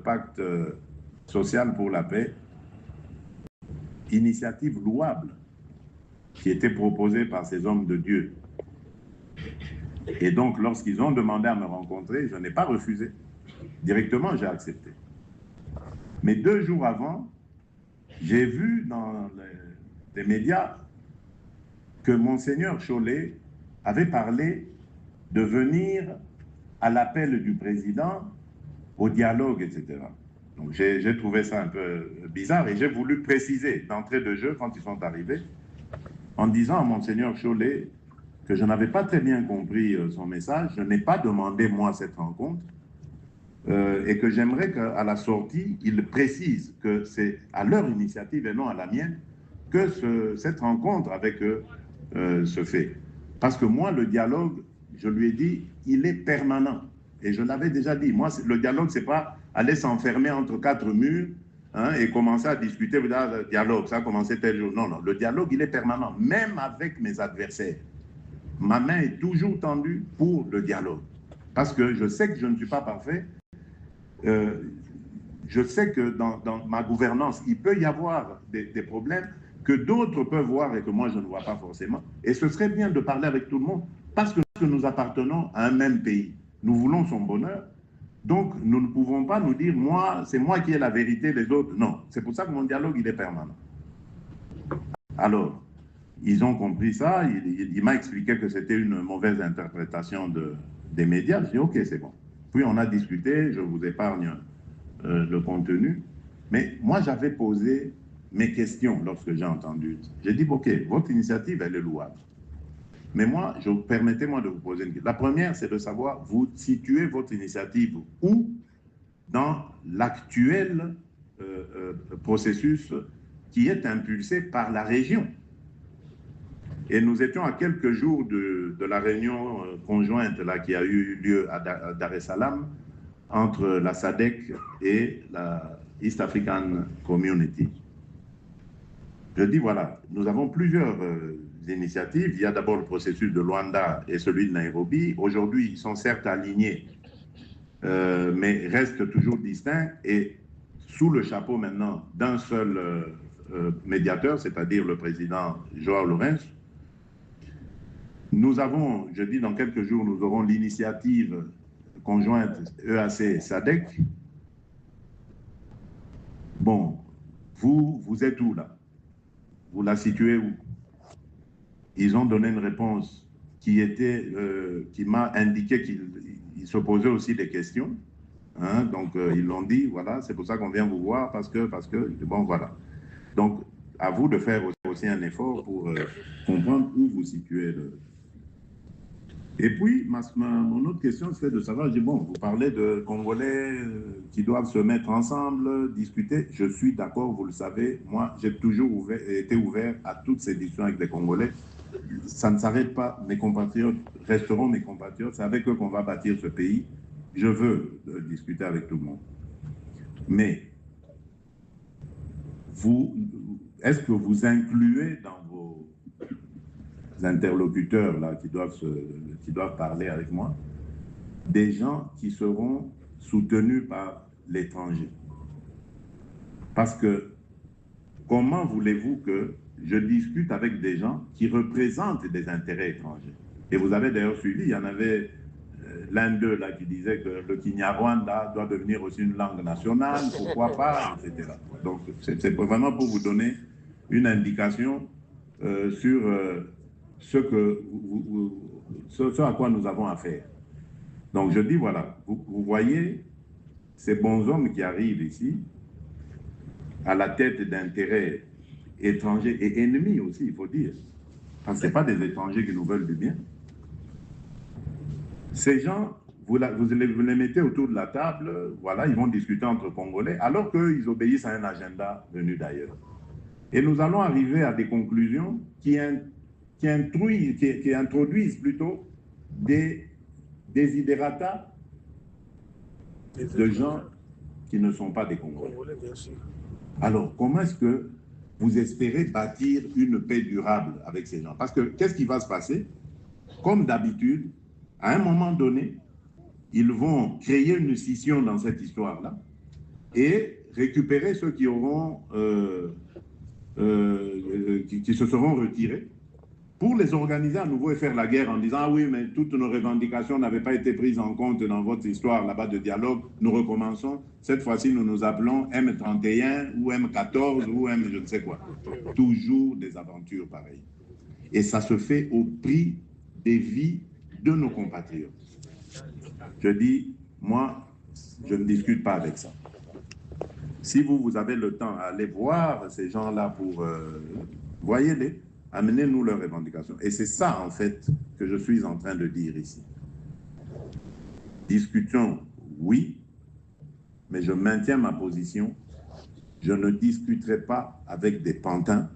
pacte social pour la paix, initiative louable qui était proposée par ces hommes de Dieu. Et donc, lorsqu'ils ont demandé à me rencontrer, je n'ai pas refusé. Directement, j'ai accepté. Mais 2 jours avant, j'ai vu dans les médias que Monseigneur Chollet avait parlé de venir à l'appel du président au dialogue, etc. Donc j'ai trouvé ça un peu bizarre et j'ai voulu préciser d'entrée de jeu quand ils sont arrivés en disant à Monseigneur Chollet que je n'avais pas très bien compris son message, je n'ai pas demandé moi cette rencontre et que j'aimerais qu'à la sortie, ils précisent que c'est à leur initiative et non à la mienne que cette rencontre avec eux se fait. Parce que moi, le dialogue, je lui ai dit, il est permanent. Et je l'avais déjà dit, moi, le dialogue, c'est pas aller s'enfermer entre 4 murs hein, et commencer à discuter, le dialogue, ça a commencé tel jour. Non, non, le dialogue, il est permanent, même avec mes adversaires. Ma main est toujours tendue pour le dialogue. Parce que je sais que je ne suis pas parfait. Je sais que dans ma gouvernance, il peut y avoir des problèmes que d'autres peuvent voir et que moi, je ne vois pas forcément. Et ce serait bien de parler avec tout le monde parce que nous appartenons à un même pays. Nous voulons son bonheur. Donc, nous ne pouvons pas nous dire, moi, c'est moi qui ai la vérité, les autres. Non, c'est pour ça que mon dialogue, il est permanent. Alors, ils ont compris ça. Il m'a expliqué que c'était une mauvaise interprétation des médias. Je dis, OK, c'est bon. Puis, on a discuté. Je vous épargne le contenu. Mais moi, j'avais posé mes questions lorsque j'ai entendu. J'ai dit, OK, votre initiative, elle est louable. Mais moi, permettez-moi de vous poser une question. La première, c'est de savoir, vous situez votre initiative où dans l'actuel processus qui est impulsé par la région. Et nous étions à quelques jours de la réunion conjointe là, qui a eu lieu à Dar es Salaam entre la SADC et la East African Community. Je dis, voilà, nous avons plusieurs initiatives. Il y a d'abord le processus de Luanda et celui de Nairobi. Aujourd'hui, ils sont certes alignés, mais restent toujours distincts et sous le chapeau maintenant d'un seul médiateur, c'est-à-dire le président João Lourenço. Nous avons, je dis dans quelques jours, nous aurons l'initiative conjointe EAC-SADC. Bon, vous êtes où là? Vous la situez où? Ils ont donné une réponse qui m'a indiqué qu'ils se posaient aussi des questions. Hein, donc, ils l'ont dit, voilà, c'est pour ça qu'on vient vous voir, parce que, bon, voilà. Donc, à vous de faire aussi un effort pour comprendre où vous situez. Et puis, mon autre question, c'est de savoir, je dis, bon, vous parlez de Congolais qui doivent se mettre ensemble, discuter. Je suis d'accord, vous le savez. Moi, j'ai toujours été ouvert à toutes ces discussions avec les Congolais. Ça ne s'arrête pas. Mes compatriotes resteront mes compatriotes. C'est avec eux qu'on va bâtir ce pays. Je veux discuter avec tout le monde. Mais, est-ce que vous incluez dans vos interlocuteurs là, qui doivent parler avec moi, des gens qui seront soutenus par l'étranger? Parce que comment voulez-vous que je discute avec des gens qui représentent des intérêts étrangers? Et vous avez d'ailleurs suivi, il y en avait l'un d'eux là qui disait que le Kinyarwanda doit devenir aussi une langue nationale, pourquoi pas, etc. Donc c'est vraiment pour vous donner une indication sur ce à quoi nous avons affaire. Donc je dis, voilà, vous voyez ces bons hommes qui arrivent ici, à la tête d'intérêts étrangers et ennemis aussi, il faut dire. Parce que ce n'est pas des étrangers qui nous veulent du bien. Ces gens, vous les mettez autour de la table, voilà, ils vont discuter entre Congolais, alors qu'ils obéissent à un agenda venu d'ailleurs. Et nous allons arriver à des conclusions qui introduisent plutôt des desiderata de gens qui ne sont pas des Congolais. Alors, comment est-ce que vous espérez bâtir une paix durable avec ces gens? Parce que qu'est-ce qui va se passer? Comme d'habitude, à un moment donné, ils vont créer une scission dans cette histoire-là. et récupérer ceux qui auront, qui se seront retirés, pour les organiser à nouveau et faire la guerre en disant « Ah oui, mais toutes nos revendications n'avaient pas été prises en compte dans votre histoire là-bas de dialogue, nous recommençons, cette fois-ci nous nous appelons M31 ou M14 ou M je ne sais quoi. » Toujours des aventures pareilles. Et ça se fait au prix des vies de nos compatriotes. Je dis, moi, je ne discute pas avec ça. Si vous avez le temps à aller voir ces gens-là pour... voyez-les, amenez-nous leurs revendications. Et c'est ça, en fait, que je suis en train de dire ici. Discutons, oui, mais je maintiens ma position. Je ne discuterai pas avec des pantins